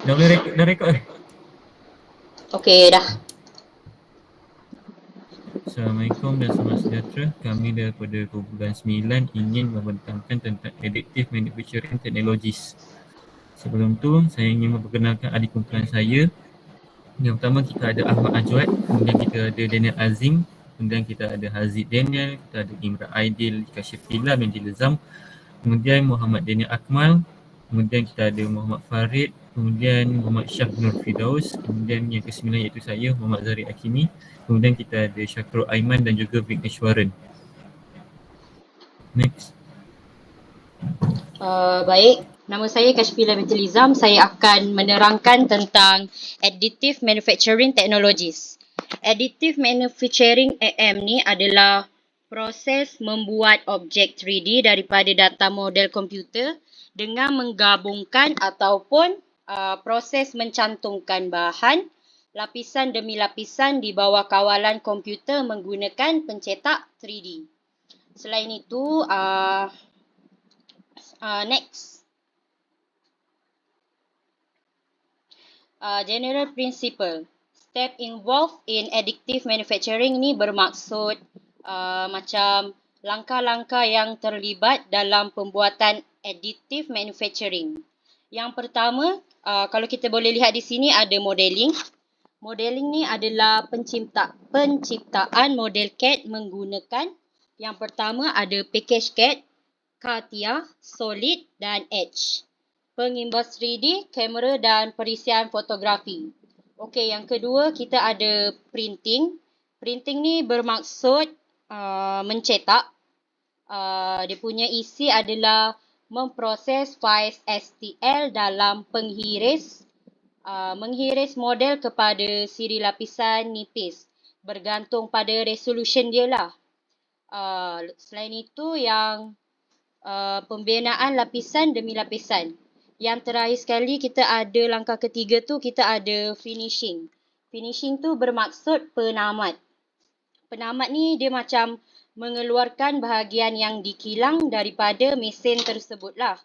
Dah boleh dah rekod. Okey, dah. Assalamualaikum dan selamat sejahtera. Kami daripada kumpulan 9 ingin membentangkan tentang Additive Manufacturing Technologies. Sebelum tu, saya ingin memperkenalkan adik kumpulan saya. Yang pertama kita ada Ahmad Ajwad, kemudian kita ada Daniel Azim, kemudian kita ada Haziq Daniel, kita ada Imran Aidil, Kashif Ilham dan Dilzam, kemudian Muhammad Daniel Akmal, kemudian kita ada Muhammad Farid, kemudian Muhammad Syah Nur Firdaus, kemudian yang ke-9 iaitu saya Muhammad Zahri Akimi, kemudian kita ada Syakrul Aiman dan juga Vigneshwaran. Next. Baik, nama saya Kashfila binti Lizam. Saya akan menerangkan tentang Additive Manufacturing Technologies. Additive Manufacturing AM ni adalah proses membuat objek 3D daripada data model komputer dengan menggabungkan ataupun proses mencantumkan bahan lapisan demi lapisan di bawah kawalan komputer menggunakan pencetak 3D. Selain itu, next. General principle. Step involved in additive manufacturing ni bermaksud macam langkah-langkah yang terlibat dalam pembuatan additive manufacturing. Yang pertama, kalau kita boleh lihat di sini ada modeling. Modeling ni adalah penciptaan model CAD menggunakan yang pertama ada package CAD, CATIA, Solid dan Edge. Pengimbas 3D, kamera dan perisian fotografi. Okey, yang kedua kita ada printing. Printing ni bermaksud mencetak. Dia punya isi adalah memproses faiz STL dalam penghiris. Menghiris model kepada siri lapisan nipis. Bergantung pada resolution dia lah. Selain itu yang pembinaan lapisan demi lapisan. Yang terakhir sekali kita ada langkah ketiga tu kita ada finishing. Finishing tu bermaksud penamat. Penamat ni dia macam mengeluarkan bahagian yang dikilang daripada mesin tersebut lah.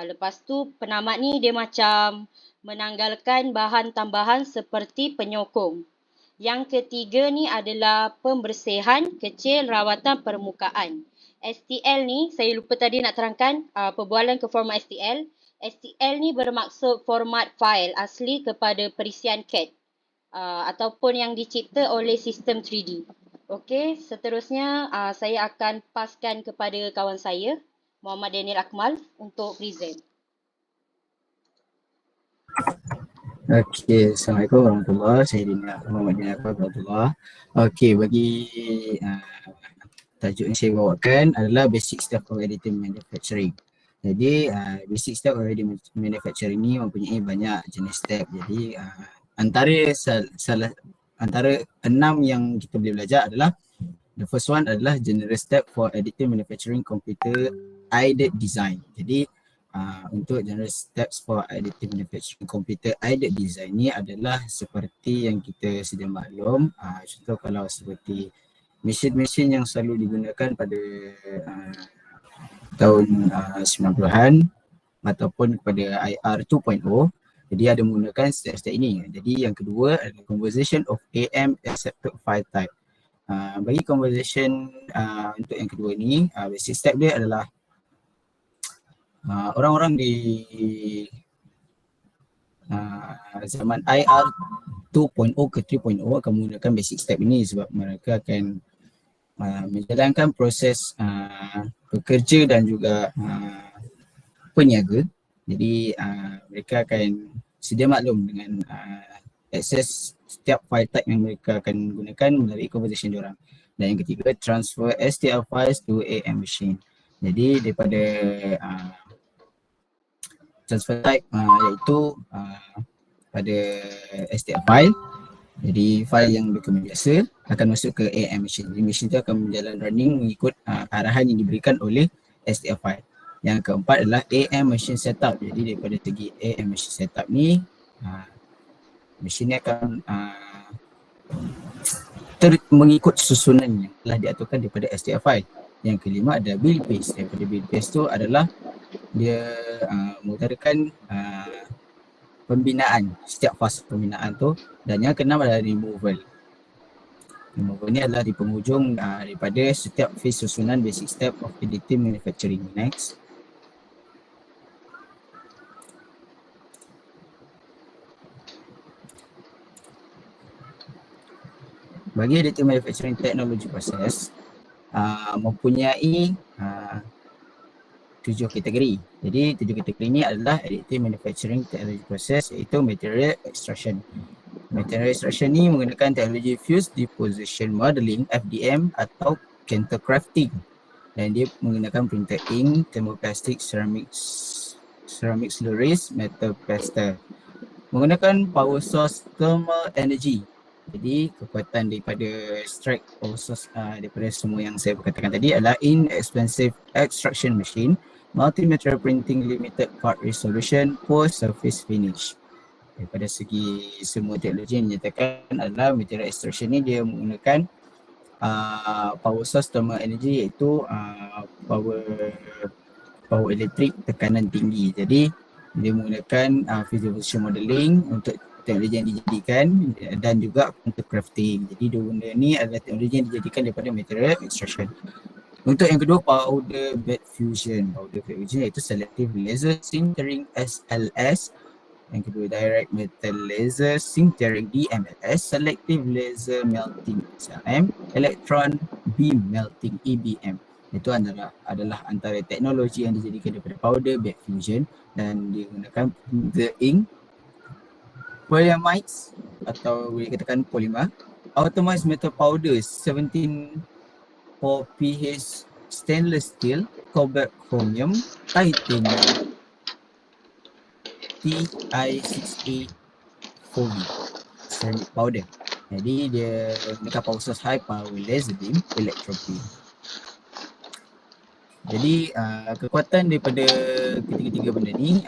Lepas tu penamat ni dia macam menanggalkan bahan tambahan seperti penyokong. Yang ketiga ni adalah pembersihan kecil rawatan permukaan. STL ni saya lupa tadi nak terangkan perbualan ke format STL. STL ni bermaksud format fail asli kepada perisian CAD ataupun yang dicipta oleh sistem 3D. Okey, seterusnya saya akan paskan kepada kawan saya Muhammad Daniel Akmal untuk present. Okey, Assalamualaikum warahmatullahi wabarakatuh. Saya Muhammad Daniel Akmal warahmatullahi. Okey, bagi tajuk yang saya bawakan adalah basic step of additive manufacturing. Jadi basic step of additive manufacturing ni mempunyai banyak jenis step. Jadi antara 6 yang kita boleh belajar adalah the first one adalah general step for additive manufacturing computer aided design. Jadi untuk general steps for additive manufacturing computer aided design ni adalah seperti yang kita sedia maklum. Contoh kalau seperti mesin-mesin yang selalu digunakan pada tahun 90-an ataupun kepada IR 2.0. Jadi ada menggunakan step-step ini. Jadi yang kedua adalah conversion of AM accepted file type. Bagi conversion untuk yang kedua ni, basic step dia adalah orang-orang di zaman IR 2.0 ke 3.0 akan menggunakan basic step ini sebab mereka akan menjalankan proses pekerja dan juga peniaga. Jadi mereka akan sedia maklum dengan akses setiap file type yang mereka akan gunakan melalui conversation diorang. Dan yang ketiga, transfer STL files to AM machine. Jadi daripada transfer type iaitu pada STL file. Jadi file yang dokumen biasa akan masuk ke AM machine. Jadi machine tu akan berjalan running mengikut arahan yang diberikan oleh STL file. Yang keempat adalah AM machine setup. Jadi daripada segi AM machine setup ni machine ni akan mengikut susunan yang telah diaturkan daripada STL file. Yang kelima ada build pace. Daripada build pace tu adalah dia mengutarakan pembinaan, setiap fasa pembinaan tu. Dan yang keenam adalah removal. Removal ni adalah di penghujung daripada setiap phase susunan basic step of additive manufacturing. Next. Bagi additive manufacturing technology process mempunyai 7 kategori. Jadi 7 kategori ini adalah additive manufacturing technology process, iaitu material extraction. Material extraction ni menggunakan teknologi fuse deposition modeling (FDM) atau Cantor crafting, dan dia menggunakan printed ink, thermoplastic, ceramic slurries, metal plaster. Menggunakan power source thermal energy. Jadi kekuatan daripada strike power source daripada semua yang saya katakan tadi adalah inexpensive extraction machine, multi-material printing, limited part resolution, poor surface finish. Daripada segi semua teknologi yang dinyatakan adalah material extraction ni dia menggunakan power source thermal energy, iaitu power elektrik tekanan tinggi. Jadi dia menggunakan fuse deposition modeling untuk teknologi yang dijadikan dan juga untuk crafting. Jadi dua benda ni adalah teknologi yang dijadikan daripada material extraction. Untuk yang kedua, powder bed fusion. Powder bed fusion iaitu selective laser sintering (SLS). Yang kedua, direct metal laser sintering (DMLS), selective laser melting (SLM), electron beam melting (EBM). Itu adalah antara teknologi yang dijadikan daripada powder bed fusion, dan digunakan the ink, polyamides atau boleh katakan polymer, atomized metal powder 17 for pH stainless steel, cobalt chromium, titanium, Ti6A4V ceramic powder. Jadi dia menggunakan power source high power laser beam, electron beam. Jadi kekuatan daripada ketiga-tiga benda ni,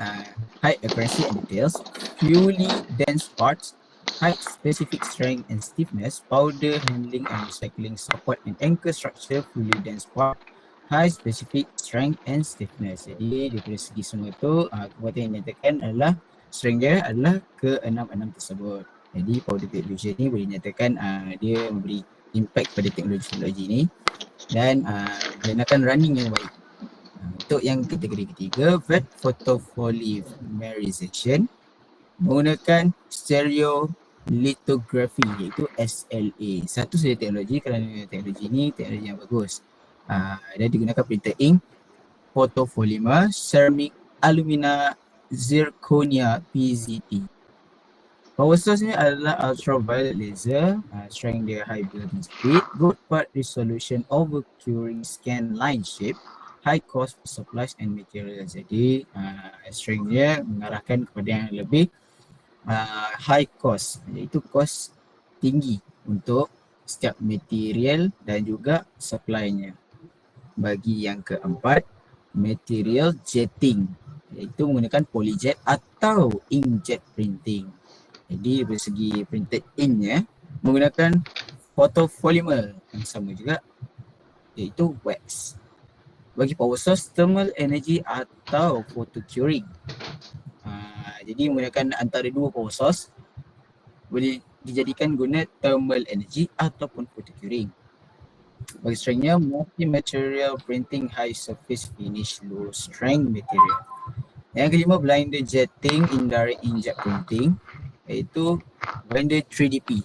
high accuracy and details, purely dense parts, high specific strength and stiffness, powder handling and recycling support and anchor structure, fully dense part, high specific strength and stiffness. Jadi daripada segi semua tu, kekuatan yang dinyatakan adalah strength dia adalah ke-6 tersebut. Jadi powder bed fusion ni boleh dinyatakan dia memberi impact pada teknologi-teknologi ni, dan gunakan running yang baik. Untuk yang kategori ketiga, wet photopolymerization, menggunakan stereo lithography, iaitu SLA. Satu saja teknologi, kerana teknologi ni teknologi yang bagus. Dan digunakan printed ink, photopolymer, ceramic, alumina, zirconia, PZT. Power source ni adalah ultraviolet laser, strength dia high building speed, good part resolution over curing scan line shape, high cost for supplies and materials. Jadi strength dia mengarahkan kepada yang lebih high cost, iaitu cost tinggi untuk setiap material dan juga supply-nya. Bagi yang keempat, material jetting, iaitu menggunakan polyjet atau inkjet printing. Jadi dari segi printed inknya menggunakan photopolymer yang sama juga, iaitu wax. Bagi power source, thermal energy atau photo curing. Jadi menggunakan antara dua power source, boleh dijadikan guna thermal energy ataupun photo curing. Bagi strengthnya, multi-material printing, high surface finish, low strength material. Yang kelima, blender jetting, indirect inkjet printing, iaitu blender 3DP.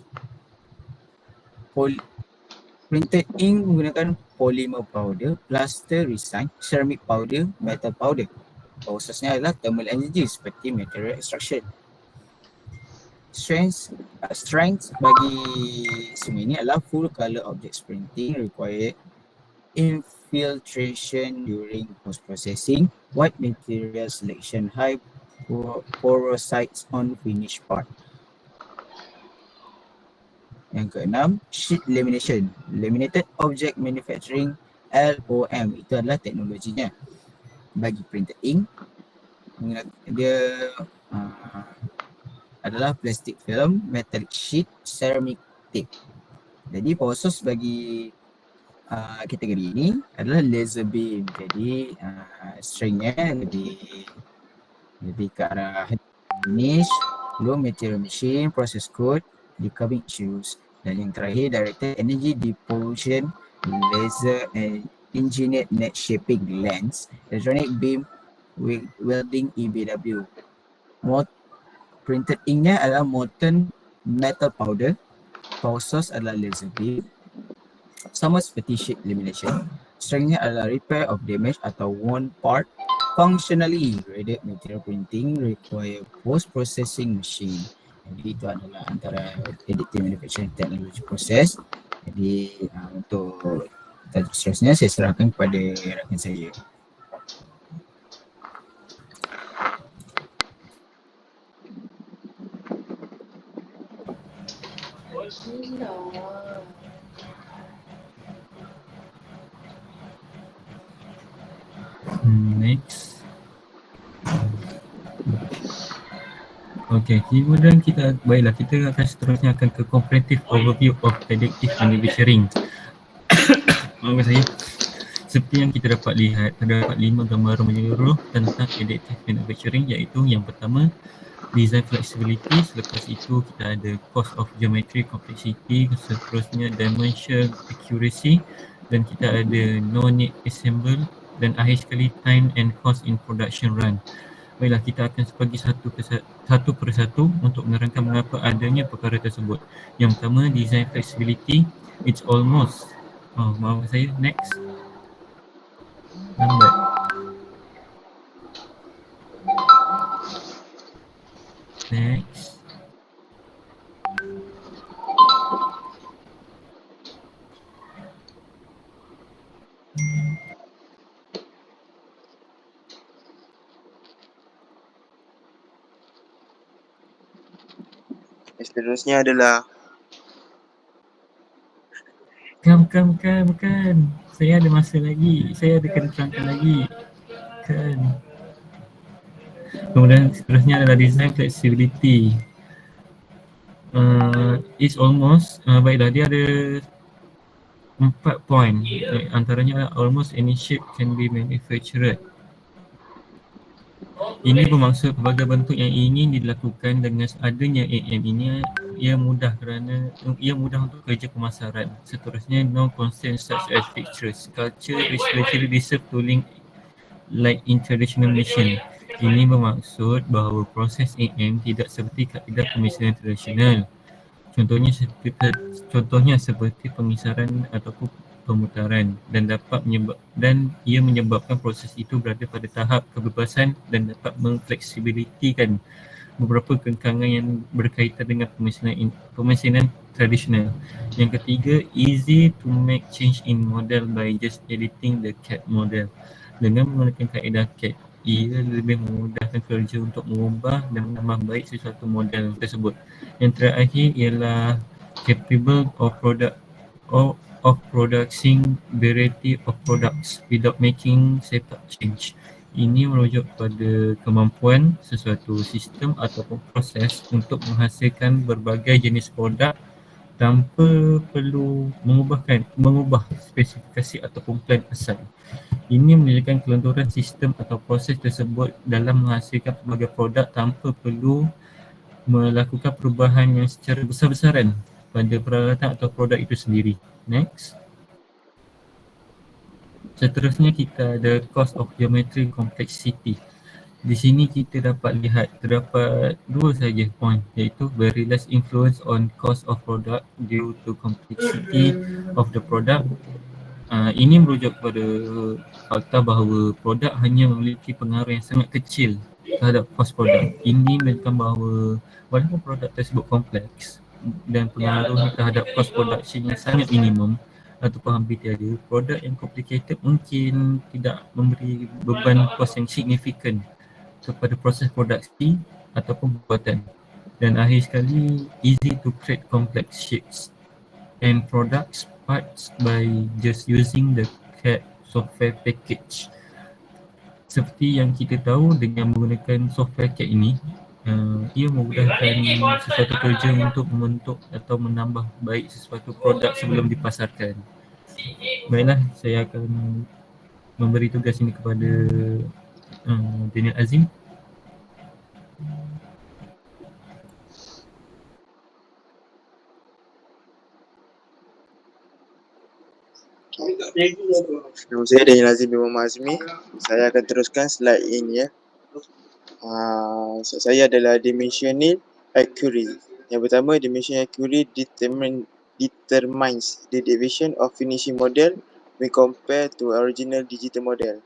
Printed ink menggunakan polymer powder, plaster resin, ceramic powder, metal powder. Power source-nya adalah thermal energy seperti material extraction. Strength bagi semua ini adalah full color objects printing, required infiltration during post-processing, white material selection, high porosities on finished part. Yang keenam, sheet lamination, laminated object manufacturing, LOM. Itu adalah teknologinya. Bagi printed ink, dia adalah plastic film, metallic sheet, ceramic tape. Jadi power source bagi kategori ini adalah laser beam. Jadi strength-nya lebih ke arah niche, low material machine, process code, decoding issues. Dan yang terakhir, directed energy diffusion, laser and engineered net shaping lens, electronic beam welding EBW. Printed inknya adalah molten metal powder, power source adalah laser beam, sama seperti sheet lamination. Strengthnya adalah repair of damage atau worn part. Functionally, graded material printing require post-processing machine. Jadi itu adalah antara additive manufacturing technology process. Jadi untuk tajuk seterusnya saya serahkan kepada rakan saya. Next. Okay, kemudian kita akan seterusnya akan ke comprehensive overview of additive manufacturing. Maaf saya. Seperti yang kita dapat lihat, terdapat 5 gambaran menyeluruh tentang additive manufacturing, iaitu yang pertama design flexibility, selepas itu kita ada cost of geometry complexity, seterusnya dimension accuracy, dan kita ada no need assemble, dan akhir sekali time and cost in production run. Baiklah, kita akan bagi satu persatu untuk menerangkan mengapa adanya perkara tersebut. Yang pertama, design flexibility, it's almost maaf saya, next lambat. Next. Seterusnya adalah Bukan. Saya ada masa lagi. Saya ada kena terangkan lagi. Kan. Kemudian seterusnya adalah design flexibility. It's almost, baiklah, dia ada 4 poin. Antaranya almost any shape can be manufactured. Ini bermaksud pelbagai bentuk yang ingin dilakukan dengan adanya AM ini ia mudah untuk kerja pemasaran. Seterusnya, no constraints such as fixtures, sculpture, respiratory reserve tooling like in traditional machine. Ini bermaksud bahawa proses AM tidak seperti kaedah pemisahan tradisional. Contohnya seperti pengisaran ataupun pemutaran, dan ia menyebabkan proses itu berada pada tahap kebebasan dan dapat mengfleksibilitikan beberapa kekangan yang berkaitan dengan pemesinan tradisional. Yang ketiga, easy to make change in model by just editing the CAD model. Dengan menggunakan kaedah CAD, ia lebih memudahkan kerja untuk mengubah dan menambah baik sesuatu model tersebut. Yang terakhir ialah capable of producing variety of products without making setup change. Ini merujuk pada kemampuan sesuatu sistem ataupun proses untuk menghasilkan berbagai jenis produk tanpa perlu mengubah spesifikasi ataupun plan asal. Ini menunjukkan kelenturan sistem atau proses tersebut dalam menghasilkan pelbagai produk tanpa perlu melakukan perubahan yang secara besar-besaran pada peralatan atau produk itu sendiri. Next. Seterusnya kita ada cost of geometry complexity. Di sini kita dapat lihat terdapat 2 saja poin, iaitu very less influence on cost of product due to complexity of the product. Ini merujuk kepada fakta bahawa produk hanya memiliki pengaruh yang sangat kecil terhadap kos produk. Ini menunjukkan bahawa walaupun produk tersebut kompleks dan pengaruhnya terhadap kos production yang sangat minimum ataupun hampir tiada, produk yang complicated mungkin tidak memberi beban kos yang signifikan kepada proses produksi ataupun pembuatan. Dan akhir sekali, easy to create complex shapes and products parts by just using the CAD software package. Seperti yang kita tahu, dengan menggunakan software CAD ini, ia memudahkan sesuatu kerja untuk membentuk atau menambah baik sesuatu produk sebelum dipasarkan. Baiklah, saya akan memberi tugas ini kepada Daniel Azim. Nama saya Daniel Azim bin Muhammad Azmi. Saya akan teruskan slide ini ya. Saya adalah dimensional accuracy. Yang pertama, dimensional accuracy determines the deviation of finishing model when compared to original digital model.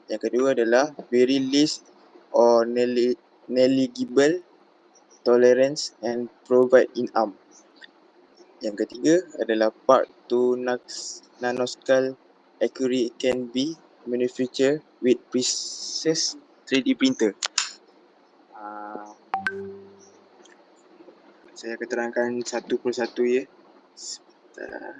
Yang kedua adalah very least or negligible tolerance and provide in arm. Yang ketiga adalah part to nanoscale accuracy can be manufactured with precise 3D printer. Saya akan terangkan satu persatu ya. Sebentar.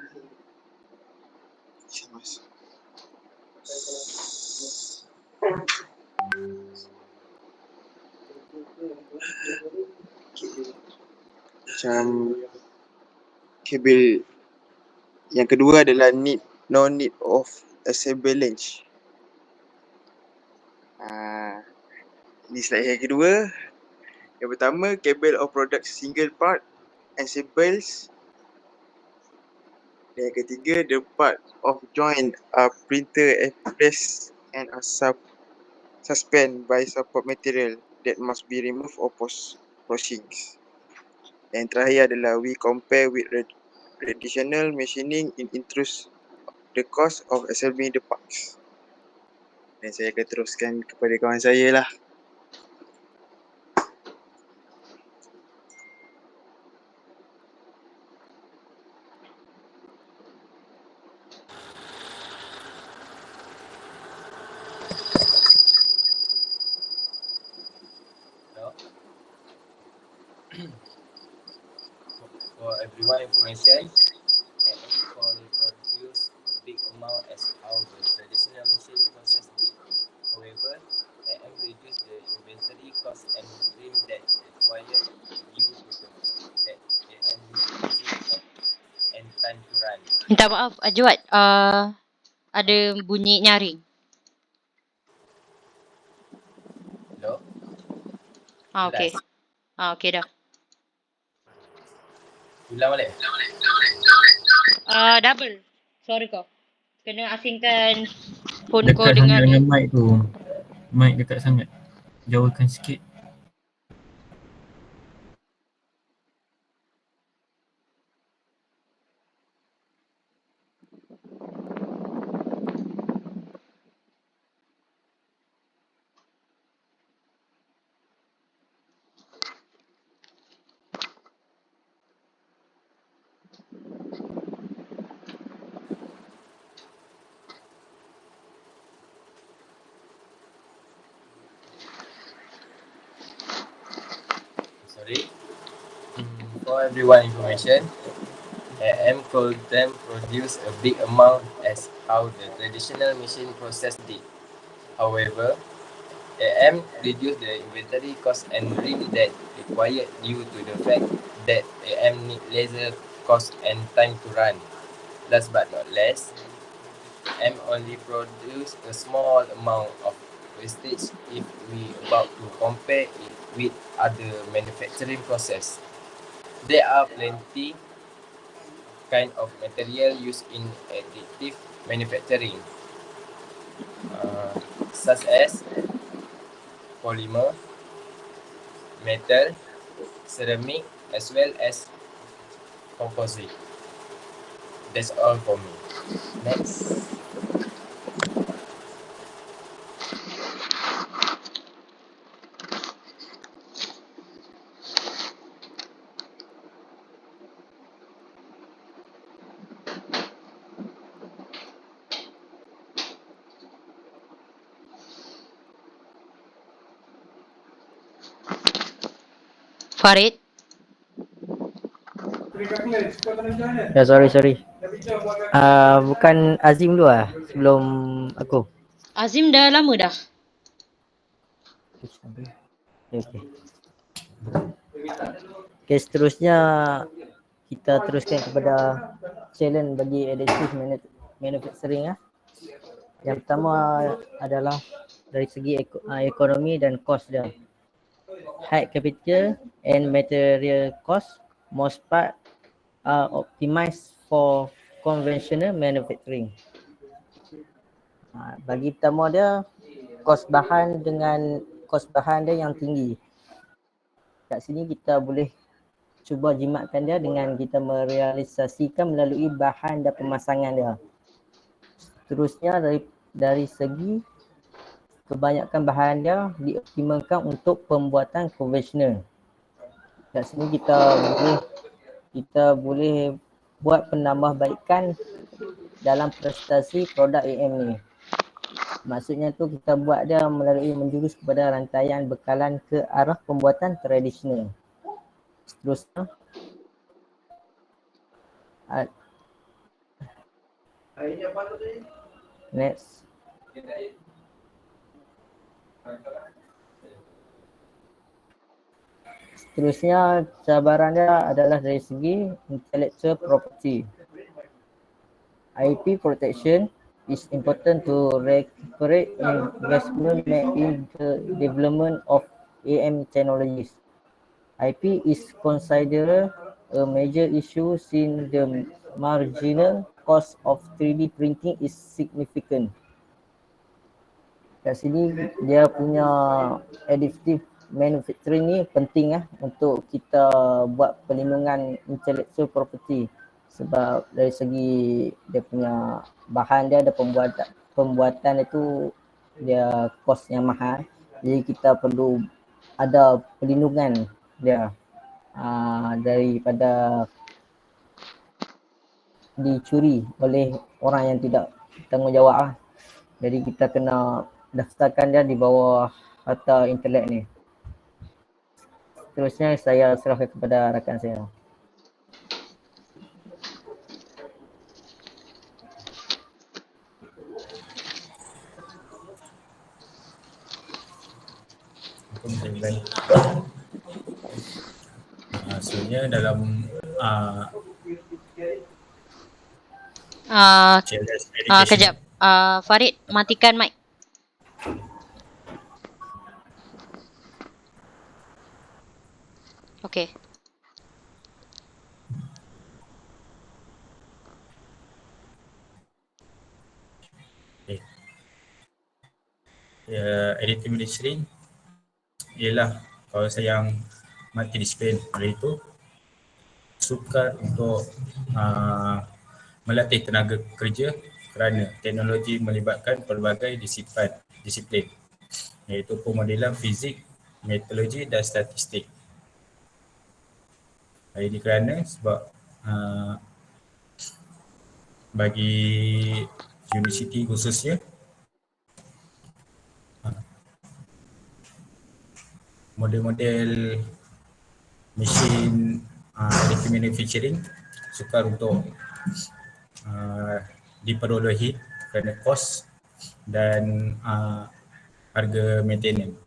Macam kabel yang kedua adalah no need of assemblage. Ini slide yang kedua. Yang pertama, kabel of product single part assembles. Dan yang ketiga, the part of joint are printer press and are suspend by support material that must be removed or proceedings. Yang terakhir adalah we compare with traditional machining in interest the cost of assembling the parts. Dan saya akan teruskan kepada kawan saya lah. For everyone information, AM will produce a big amount as how the traditional machining process did. However, AM reduce the inventory cost and bring that required you to that AM and time to run. Minta maaf, Ajwat. Ada bunyi nyaring. Hello? Okey. Okey dah. Ulang balik? Double. Sorry kau. Kena asingkan phone kau Dekat sangat dengan dengan mic tu. Mic dekat sangat. Jauhkan sikit. For everyone information, AM could then produce a big amount as how the traditional machine process did. However, AM reduced the inventory cost and bring that required due to the fact that AM need lesser cost and time to run. Last but not least, AM only produce a small amount of wastage if we about to compare it with other manufacturing process. There are plenty kind of material used in additive manufacturing, such as polymer, metal, ceramic, as well as composite. That's all for me. Next. Farid. Ya, sorry. Bukan Azim dulu sebelum aku. Azim dah lama dah. Okay, seterusnya kita teruskan kepada challenge bagi additive manufacturing. Yang pertama adalah dari segi ekonomi dan cost dia. High capital and material cost, most part are optimized for conventional manufacturing. Bagi pertama dia, kos bahan dia yang tinggi. Kat sini kita boleh cuba jimatkan dia dengan kita merealisasikan melalui bahan dan pemasangan dia. Seterusnya dari segi kebanyakan bahan dia dioptimalkan untuk pembuatan konvensional. Kat sini kita boleh buat penambahbaikan dalam prestasi produk AM ni. Maksudnya tu kita buat dia melalui menjurus kepada rantaian bekalan ke arah pembuatan tradisional. Seterusnya next. Seterusnya cabaran dia adalah dari segi intellectual property. IP protection is important to recuperate investment made in the development of AM technologies. IP is considered a major issue since the marginal cost of 3D printing is significant. Kat sini dia punya additive manufacturing ni penting untuk kita buat perlindungan intellectual property. Sebab dari segi dia punya bahan dia ada pembuatan itu dia kos yang mahal. Jadi kita perlu ada perlindungan dia daripada dicuri oleh orang yang tidak tanggungjawab. Jadi kita kena daftarkan dia di bawah harta intelek ni. Seterusnya saya serahkan kepada rakan saya. Maksudnya dalam children's education. Kejap. Farid, matikan mic. Okay. Additive manufacturing ialah kawasan yang multidisiplin, iaitu sukar untuk melatih tenaga kerja kerana teknologi melibatkan pelbagai disiplin iaitu pemodelan fizik, meteorologi dan statistik. Ini kerana sebab bagi universiti khususnya model-model mesin additive manufacturing sukar untuk diperolehi kerana kos dan harga maintenance.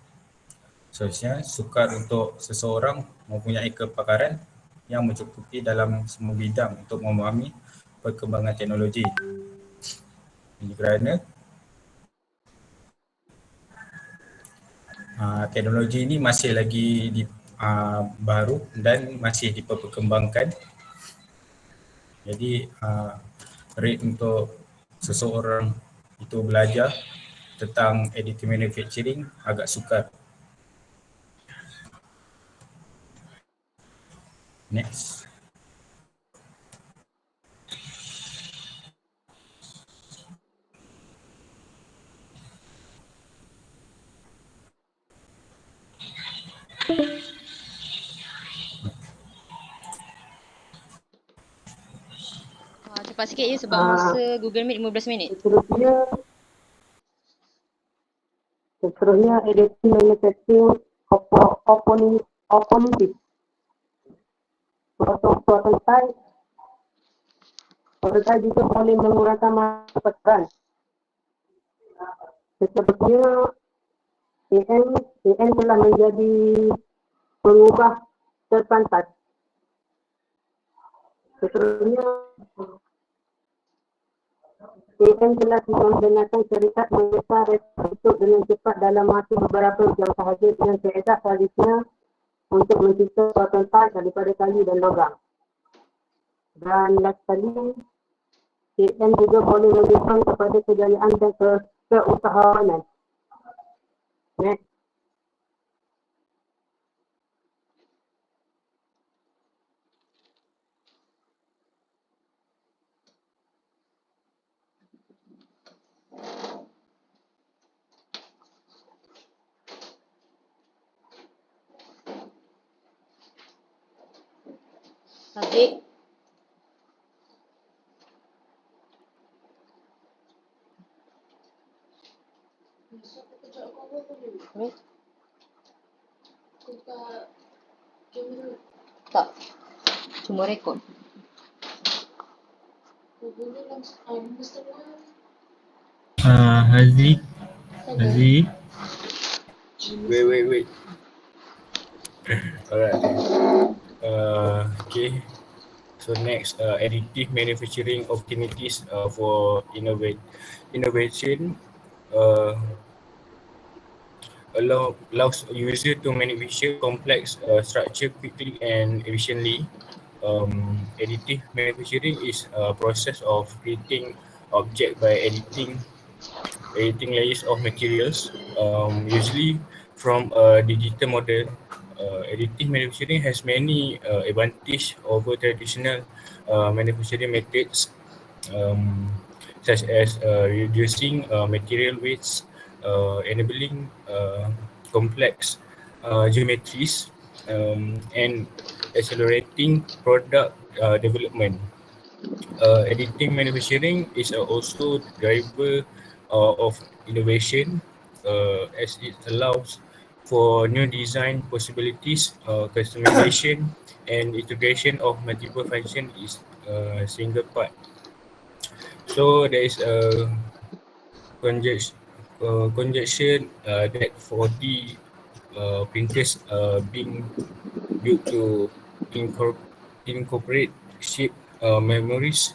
Seterusnya, sukar untuk seseorang mempunyai kepakaran yang mencukupi dalam semua bidang untuk memahami perkembangan teknologi. Ini kerana teknologi ini masih lagi baru dan masih diperkembangkan. Jadi rate untuk seseorang itu belajar tentang additive manufacturing agak sukar. Next. Cepat sikit ya sebab masa Google Meet 15 minit. Seterusnya additive manufacturing opportunity. Prototype juga boleh mengurangkan masa pertukaran. Seterusnya AM telah menjadi pengubah terpantas. Seterusnya AM telah menggunakan syarikat mengesah resolusi dengan cepat dalam masa beberapa jam sahaja dengan keedah tradisional untuk mencipta prototype daripada kayu dan logam. Dan last kali, AM juga boleh menunjukkan kepada kejayaan dan keusahawanan. Next. Adik. Hmm? Tak. Cuma rekod. Haziq. Wait. Alright. Okay. So next, additive manufacturing opportunities for innovation. Allows user to manufacture complex structure quickly and efficiently. Additive manufacturing is a process of creating object by editing layers of materials, usually from a digital model. Additive manufacturing has many advantages over traditional manufacturing methods, such as reducing material weights, enabling complex geometries, and accelerating product development. Additive manufacturing is also driver of innovation, as it allows for new design possibilities, customization, and integration of multiple functions in a single part. So there is a conjecture that 4D printers being built to incorporate shape memories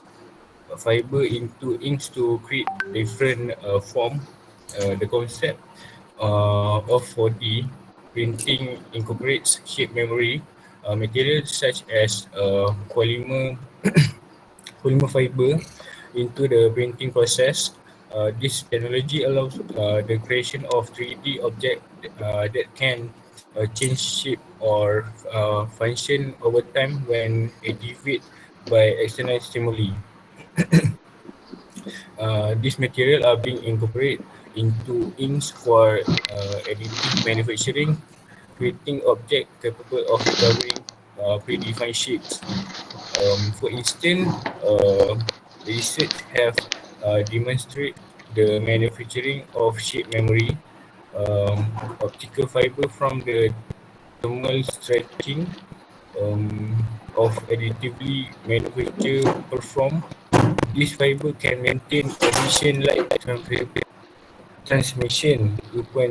fiber into inks to create different form. The concept of 4D printing incorporates shape memory materials such as polymer fiber into the printing process. This technology allows the creation of 3D object that can change shape or function over time when activated by external stimuli. These materials are being incorporated into inks for additive manufacturing, creating objects capable of recovering predefined shapes. For instance, research have demonstrated the manufacturing of shape memory, optical fiber from the thermal stretching of additively manufactured perform. This fiber can maintain addition-like transmission upon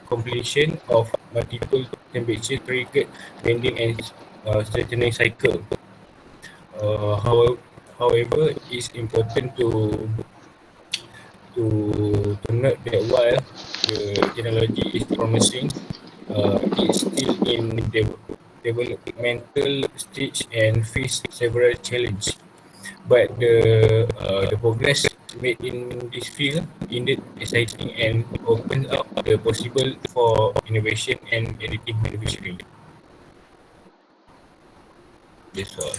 completion of multiple temperature-triggered bending and strengthening cycle. However, it's important to note that while the technology is promising, it's still in developmental stage and face several challenges. But the progress made in this field indeed exciting and opens up the possible for innovation and additive manufacturing. That's all.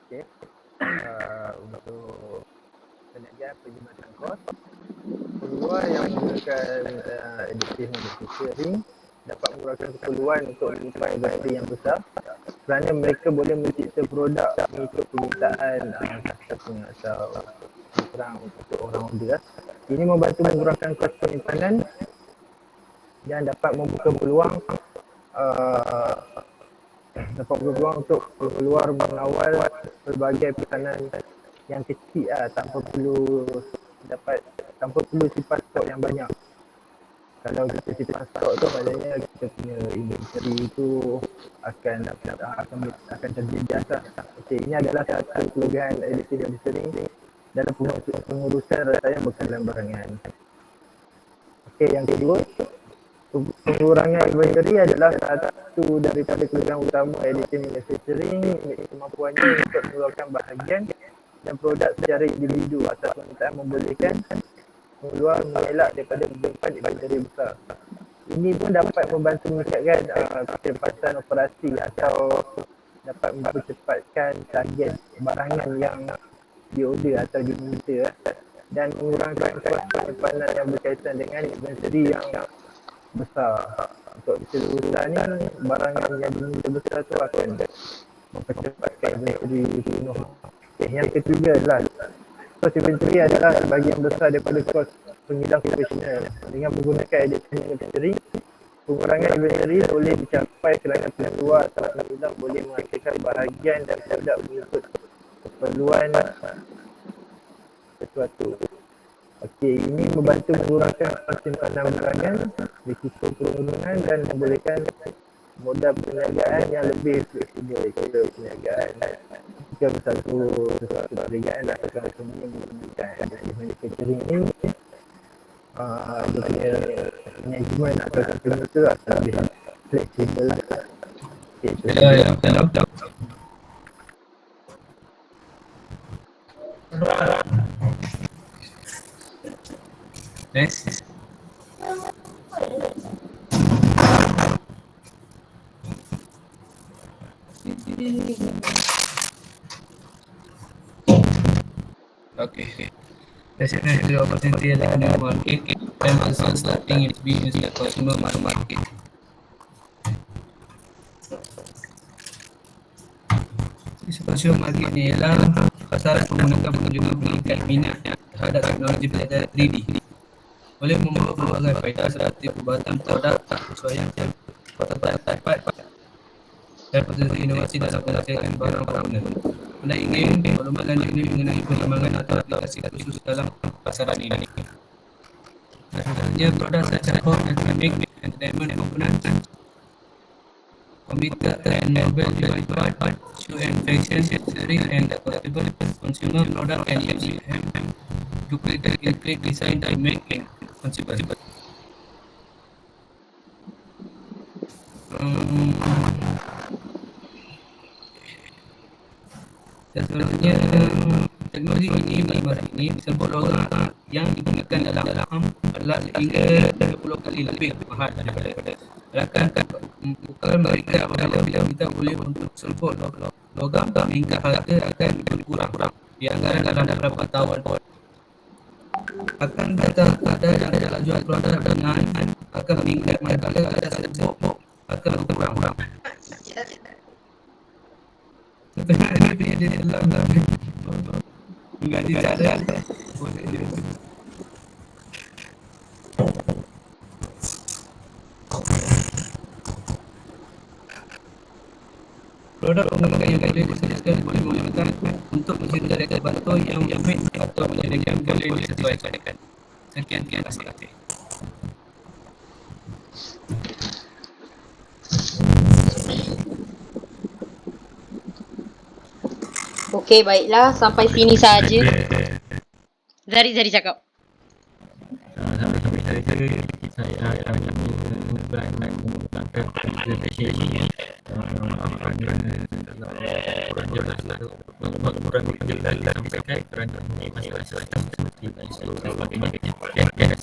Okay. Untuk penyajian perkhidmatan kos, peluang yang menggunakan additive manufacturing dapat mengeluarkan keperluan untuk menyimpan industri yang besar kerana mereka boleh mencipta produk mengikut permintaan customer atau terang untuk orang order. Ini membantu mengurangkan kos penyimpanan dan dapat membuka peluang untuk keluar mengawal pelbagai pesanan yang kecil tanpa perlu simpan stok yang banyak. Kalau kita simpan stok tu maknanya kita punya inventory itu akan terjejas lah. Okey, ini adalah satu kelebihan additive manufacturing dalam pengurusan rasanya bekalan barangan. Okey, yang kedua, pengurangan inventory adalah satu daripada kelebihan utama additive manufacturing. Kemampuannya untuk mengeluarkan bahagian dan produk secara individu atas permintaan membolehkan mengelak daripada menyimpan inventory besar. Ini pun dapat membantu meningkatkan kecepatan operasi atau dapat mempercepatkan target barangan yang diorder atau diminta dan mengurangkan kos penyimpanan yang berkaitan dengan inventory yang besar. Untuk usaha ni, barangan yang diminta besar tu akan mempercepatkan inventory penuh. Okay, yang ketiga adalah kos inventory adalah bahagian besar daripada kos pengilang profesional. Dengan menggunakan additive manufacturing, pengurangan inventory boleh dicapai kerana penjual atau pengilang boleh menghasilkan bahagian dan produk mengikut keperluan sesuatu. Okey, ini membantu mengurangkan simpanan barangan, risiko penurunan dan membolehkan modal perniagaan yang lebih fleksibel. Kira perniagaan jika sesuatu perniagaan atau company yang menggunakan additive manufacturing ini management atau company itu akan lebih fleksibel. Okey, Next. Okay. Recognize the opportunity in the new market and also starting its business in the consumer market. Consumer market ni ialah pasaran menggunakan penunjukan peningkat minat terhadap teknologi pelajaran 3D. Boleh membawa berbagai faedah seperti pembuatan produk, kesesuaian kotak-kotak tepat dan potensi inovasi dalam penghasilkan barang bangunan. Anda ingin maklumat lanjut ini mengenai perkembangan atau aplikasi khusus dalam pasaran ini. Selanjutnya, produk secara home electronic, entertainment component, computer and mobile device part, shoe and fashion accessories and collectible consumer product and use to create design and make and conceivable. Dan sebenarnya teknologi ini baru-baru ini disebut logam yang digunakan dalam adalah sehingga 30 kali lebih mahal daripada bukan mereka apabila kita boleh untuk sebut logam hingga harga akan berkurang di anggaran dalam beberapa tahun. Akan ada yang telah jual produk dengan akan meningkat manakala ada sebut akan berkurang. Sebenarnya dia dalam mengganti cara produk pengembangan yang boleh disesuaikan boleh menggunakan untuk menyediakan bantuan yang jamin atau menyediakan boleh disesuaikan. Sekian, terima kasih. Okey, baiklah. Sampai sini saja. Zari cakap. Sampai saya akan menggunakan presentation ini kurang disampaikan kerana ini masalah seperti sebagainya.